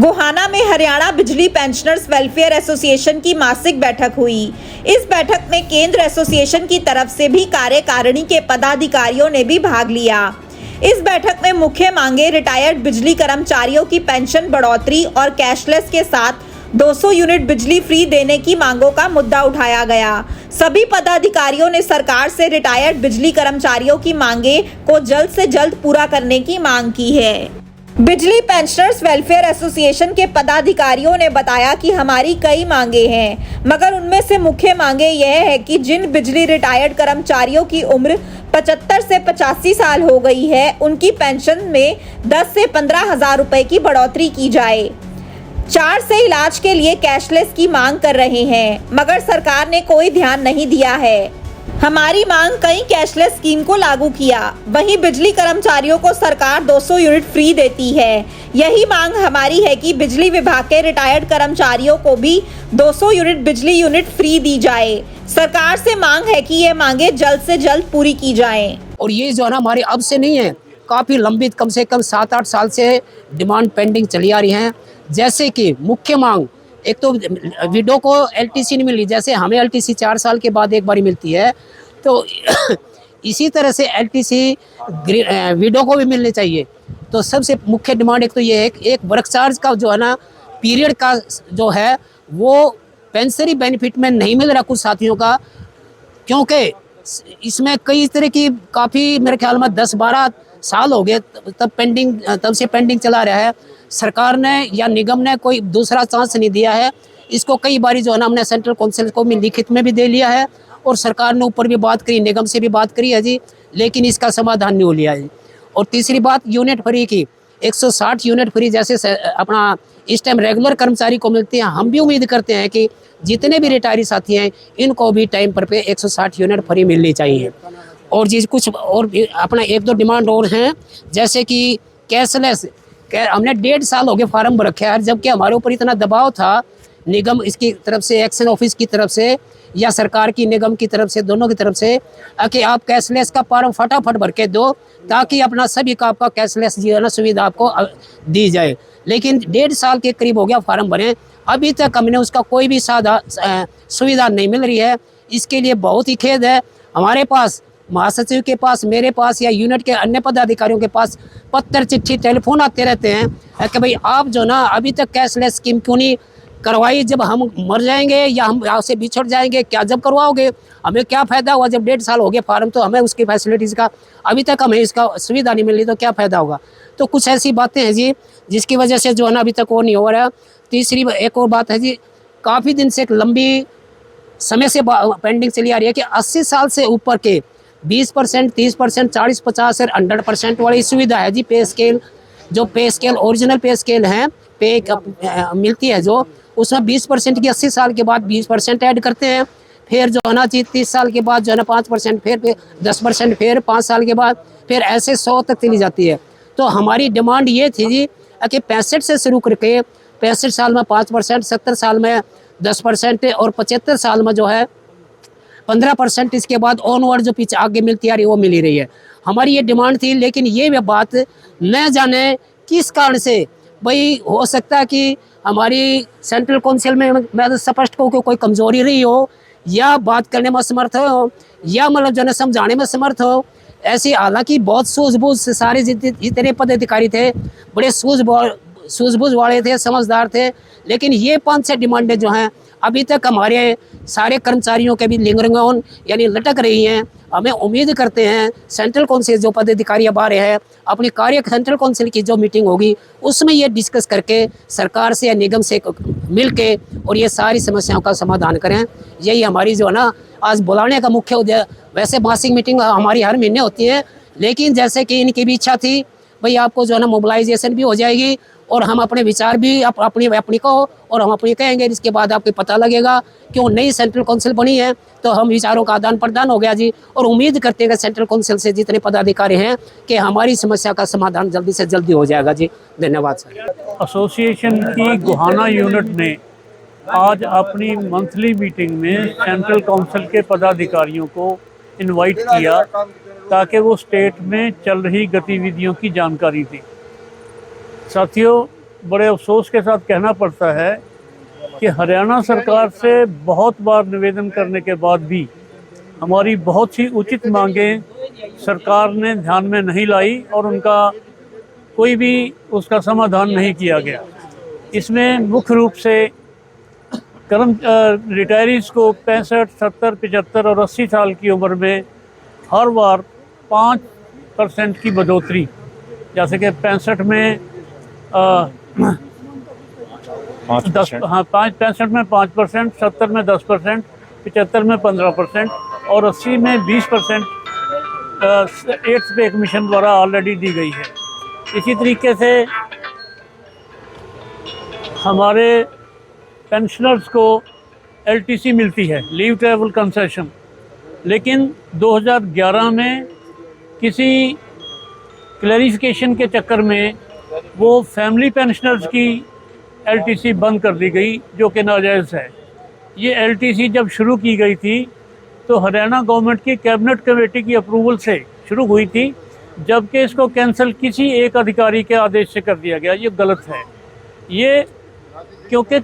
गोहाना में हरियाणा बिजली pensioners welfare association की मासिक बैठक हुई। इस बैठक में केंद्र एसोसिएशन की तरफ से भी कार्यकारिणी के पदाधिकारियों ने भी भाग लिया। इस बैठक में मुख्य मांगे रिटायर्ड बिजली कर्मचारियों की पेंशन बढ़ोतरी और कैशलेस के साथ 200 यूनिट बिजली फ्री देने की मांगों का मुद्दा उठाया गया। सभी पदाधिकारियों ने सरकार से रिटायर्ड बिजली कर्मचारियों की मांगे को जल्द से जल्द पूरा करने की मांग की है। बिजली पेंशनर्स वेलफेयर एसोसिएशन के पदाधिकारियों ने बताया कि हमारी कई मांगे हैं, मगर उनमें से मुख्य मांगे यह है कि जिन बिजली रिटायर्ड कर्मचारियों की उम्र 75 से 85 साल हो गई है, उनकी पेंशन में 10 से 15 हजार रुपए की बढ़ोतरी की जाए। 4 से इलाज के लिए कैशलेस की मांग कर रहे हैं, मगर सरकार ने कोई ध्यान नहीं दिया है। हमारी मांग कई कैशलेस स्कीम को लागू किया, वहीं बिजली कर्मचारियों को सरकार 200 यूनिट फ्री देती है। यही मांग हमारी है कि बिजली विभाग के रिटायर्ड कर्मचारियों को भी 200 यूनिट बिजली यूनिट फ्री दी जाए। सरकार से मांग है कि ये मांगे जल्द से जल्द पूरी की जाएं। और ये जो है ना हमारे अब से नहीं है, काफ़ी लंबित कम से कम 7-8 साल से डिमांड पेंडिंग चली आ रही हैं। जैसे कि मुख्य मांग, एक तो विडो को एलटीसी नहीं मिली, जैसे हमें एलटीसी 4 साल के बाद एक बारी मिलती है, तो इसी तरह से एलटीसी विडो को भी मिलनी चाहिए। तो सबसे मुख्य डिमांड एक तो ये है, एक वर्क चार्ज का जो है ना पीरियड का जो है वो पेंशनरी बेनिफिट में नहीं मिल रहा कुछ साथियों का, क्योंकि इसमें कई तरह की काफ़ी मेरे ख्याल में 10-12 साल हो गए तब से पेंडिंग चला रहा है। सरकार ने या निगम ने कोई दूसरा चांस नहीं दिया है। इसको कई बारी जो है ना हमने सेंट्रल काउंसिल को लिखित में भी दे लिया है और सरकार ने ऊपर भी बात करी, निगम से भी बात करी है जी, लेकिन इसका समाधान नहीं हो लिया है। और तीसरी बात यूनिट फ्री की, 160 यूनिट फ्री जैसे अपना इस टाइम रेगुलर कर्मचारी को मिलती है। हम भी उम्मीद करते हैं कि जितने भी रिटायरी साथी हैं इनको भी टाइम पर पे 160 यूनिट फ्री मिलनी चाहिए। और जी कुछ और अपना 1-2 डिमांड और हैं, जैसे कि कैशलेस। हमने 1.5 साल हो गए फार्म भर रखे हैं, जबकि हमारे ऊपर इतना दबाव था निगम इसकी तरफ से, एक्शन ऑफिस की तरफ से या सरकार की निगम की तरफ से, दोनों की तरफ से, कि आप कैशलेस का फॉर्म फटाफट भर के दो ताकि अपना सभी का आपका कैशलेस जो है ना सुविधा आपको दी जाए। लेकिन 1.5 साल के करीब हो गया फार्म भरे, अभी तक हमने उसका कोई भी सुविधा नहीं मिल रही है। इसके लिए बहुत ही खेद है। हमारे पास, महासचिव के पास, मेरे पास या यूनिट के अन्य पदाधिकारियों के पास पत्र, चिट्ठी, टेलीफोन आते रहते हैं कि भाई आप जो ना अभी तक कैशलेस स्कीम क्यों नहीं करवाई, जब हम मर जाएंगे या हम यहाँ से बिछड़ जाएंगे क्या जब करवाओगे, हमें क्या फ़ायदा हुआ। जब 1.5 साल हो गए फार्म, तो हमें उसकी फैसिलिटीज़ का अभी तक हमें इसका सुविधा नहीं मिली तो क्या फ़ायदा होगा। तो कुछ ऐसी बातें हैं जी जिसकी वजह से जो है ना अभी तक वो नहीं हो रहा। तीसरी एक और बात है जी, काफ़ी दिन से एक लंबी समय से पेंडिंग चली आ रही है कि 80 साल से ऊपर के 20%, 30%, 40, 50 और 100% वाली सुविधा है जी। पे स्केल, जो पे स्केल ओरिजिनल पे स्केल हैं, पे मिलती है जो, उसमें 20% की 80 साल के बाद 20% ऐड करते हैं। फिर जो है ना 30 साल के बाद जो है ना 5%, फिर 10%, फिर 5 साल के बाद फिर ऐसे 100 तक चली जाती है। तो हमारी डिमांड ये थी जी कि 65 से शुरू करके 65 साल में 5%, 70 साल में 10% और 75 साल में जो है 15%, इसके बाद ऑनवर्ड जो पीछे आगे मिलती आ रही है वो मिल ही रही है। हमारी ये डिमांड थी, लेकिन ये बात न जाने किस कारण से, भाई हो सकता है कि हमारी सेंट्रल काउंसिल में मैं स्पष्ट कहूँ कि कोई कमजोरी रही हो, या बात करने में असमर्थ हो, या मतलब जो है समझाने में समर्थ हो। ऐसी हालांकि बहुत सूझबूझ से सारे जितने पदाधिकारी थे बड़े सूझबूझ वाले थे, समझदार थे, लेकिन ये 5-6 डिमांडें जो हैं अभी तक हमारे सारे कर्मचारियों के भी लिंगरिंग ऑन यानी लटक रही हैं। हमें उम्मीद करते हैं सेंट्रल काउंसिल जो पदाधिकारी अब आ रहे हैं, अपनी सेंट्रल काउंसिल की जो मीटिंग होगी उसमें ये डिस्कस करके सरकार से या निगम से मिल के और ये सारी समस्याओं का समाधान करें। यही हमारी जो है ना आज बुलाने का मुख्य उद्देश्य। वैसे मासिक मीटिंग हमारी हर महीने होती है, लेकिन जैसे कि इनकी भी इच्छा थी भाई आपको जो है ना मोबिलाइजेशन भी हो जाएगी और हम अपने विचार भी अपनी को और हम अपनी कहेंगे। इसके बाद आपको पता लगेगा क्यों नई सेंट्रल काउंसिल बनी है, तो हम विचारों का आदान प्रदान हो गया जी। और उम्मीद करते हैं कि सेंट्रल काउंसिल से जितने पदाधिकारी हैं कि हमारी समस्या का समाधान जल्दी से जल्दी हो जाएगा जी। धन्यवाद सर। एसोसिएशन की गोहाना यूनिट ने आज अपनी मंथली मीटिंग में सेंट्रल काउंसिल के पदाधिकारियों को इनवाइट किया ताकि वो स्टेट में चल रही गतिविधियों की जानकारी दी। साथियों, बड़े अफसोस के साथ कहना पड़ता है कि हरियाणा सरकार से बहुत बार निवेदन करने के बाद भी हमारी बहुत सी उचित मांगें सरकार ने ध्यान में नहीं लाई और उनका कोई भी उसका समाधान नहीं किया गया। इसमें मुख्य रूप से रिटायरीज़ को 65, 70, 75 और 80 साल की उम्र में हर बार 5% की बढ़ोतरी, जैसे कि 65 में 5%, 70 में 10%, 75 में 15% और 80 में 20% एड्स पे कमीशन द्वारा ऑलरेडी दी गई है। इसी तरीके से हमारे पेंशनर्स को एलटीसी मिलती है, लीव ट्रैवल कंसेशन, लेकिन 2011 में किसी क्लैरिफिकेशन के चक्कर में वो फैमिली पेंशनर्स की एलटीसी बंद कर दी गई, जो कि नाजायज़ है। ये एलटीसी जब शुरू की गई थी तो हरियाणा गवर्नमेंट की कैबिनेट कमेटी की अप्रूवल से शुरू हुई थी, जबकि इसको कैंसिल किसी एक अधिकारी के आदेश से कर दिया गया। ये गलत है। ये क्योंकि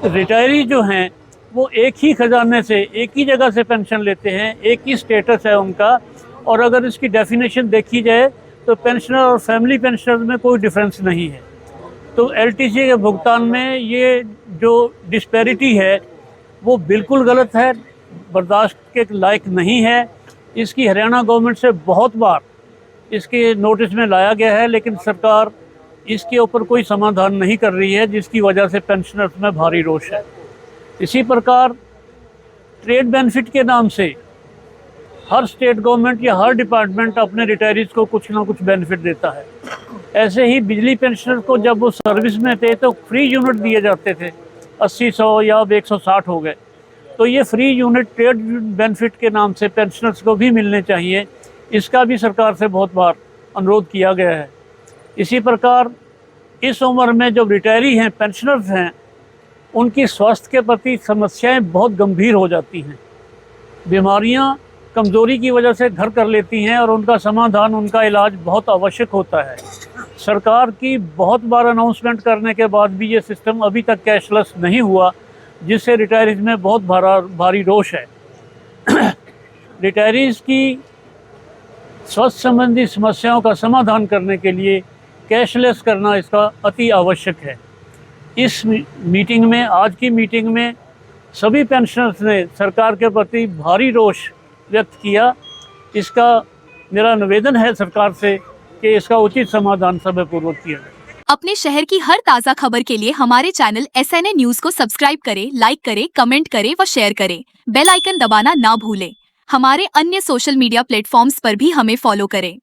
रिटायरी जो हैं वो एक ही ख़जाने से, एक ही जगह से पेंशन लेते हैं, एक ही स्टेटस है उनका, और अगर इसकी डेफिनेशन देखी जाए तो पेंशनर और फैमिली पेंशनर में कोई डिफरेंस नहीं है। तो एलटीसी के भुगतान में ये जो डिस्पैरिटी है वो बिल्कुल गलत है, बर्दाश्त के लायक नहीं है। इसकी हरियाणा गवर्नमेंट से बहुत बार इसके नोटिस में लाया गया है, लेकिन सरकार इसके ऊपर कोई समाधान नहीं कर रही है, जिसकी वजह से पेंशनर्स में भारी रोष है। इसी प्रकार ट्रेड बेनिफिट के नाम से हर स्टेट गवर्नमेंट या हर डिपार्टमेंट अपने रिटायरीज़ को कुछ ना कुछ बेनिफिट देता है। ऐसे ही बिजली पेंशनर को जब वो सर्विस में थे तो फ्री यूनिट दिए जाते थे, 80, 100 या अब 160 हो गए। तो ये फ्री यूनिट ट्रेड बेनिफिट के नाम से पेंशनर्स को भी मिलने चाहिए, इसका भी सरकार से बहुत बार अनुरोध किया गया है। इसी प्रकार इस उम्र में जो रिटायरी हैं, पेंशनर्स हैं, उनकी स्वास्थ्य के प्रति समस्याएं बहुत गंभीर हो जाती हैं। बीमारियां कमज़ोरी की वजह से घर कर लेती हैं और उनका समाधान, उनका इलाज बहुत आवश्यक होता है। सरकार की बहुत बार अनाउंसमेंट करने के बाद भी ये सिस्टम अभी तक कैशलेस नहीं हुआ, जिससे रिटायरीज़ में बहुत भारी रोष है। रिटायरीज़ की स्वास्थ्य संबंधी समस्याओं का समाधान करने के लिए कैशलेस करना इसका अति आवश्यक है। इस मीटिंग में, आज की मीटिंग में सभी पेंशनर्स ने सरकार के प्रति भारी रोष व्यक्त किया। इसका मेरा निवेदन है सरकार से कि इसका उचित समाधान समयपूर्वक किया जाए। अपने शहर की हर ताज़ा खबर के लिए हमारे चैनल SNA न्यूज़ को सब्सक्राइब करें, लाइक करें, कमेंट करें व शेयर करें। बेल आइकन दबाना ना भूलें। हमारे अन्य सोशल मीडिया प्लेटफॉर्म्स पर भी हमें फॉलो करें।